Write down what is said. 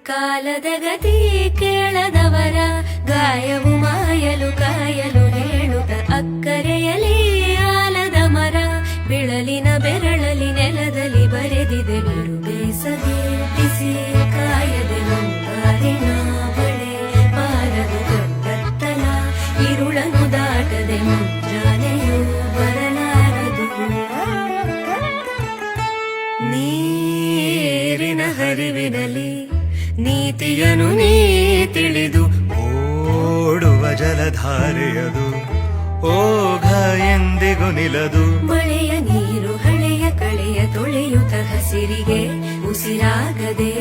ಕಾಲದ ಗತಿ ಕೇಳದವರ ಗಾಯವು ಮಾಯಲು ಕಾಯಲು ಹೇಳುತ್ತ ಅಕ್ಕರೆಯಲಿ ಆಲದ ಮರ ಬಿಳಲಿನ ಬೆರಳಲಿ ನೆಲದಲ್ಲಿ ಬರೆದಿದೆ ಬಿರು ಬೇಸಗೆ ಬಿಸಿ ಕಾಯದೆ ಮುಂಗಾರಿನ ಬಳೆ ಬಾರದು ಕತ್ತಲ ಇರುಳನು ದಾಟದೆ ಮುಂಜಾನೆಯೂ ಬರಲಾರದು. ನೀರಿನ ಹರಿವಿನಲ್ಲಿ ನೀತಿಯನು ನೀ ತಿಳಿದು ಓಡುವ ಜಲಧಾರೆಯದು ಓಘ ಎಂದಿಗೂ ನಿಲದು. ಮಳೆಯ ನೀರು ಹಳೆಯ ಕಳೆಯ ತೊಳೆಯುತ್ತ ಹಸಿರಿಗೆ ಉಸಿರಾಗದೆ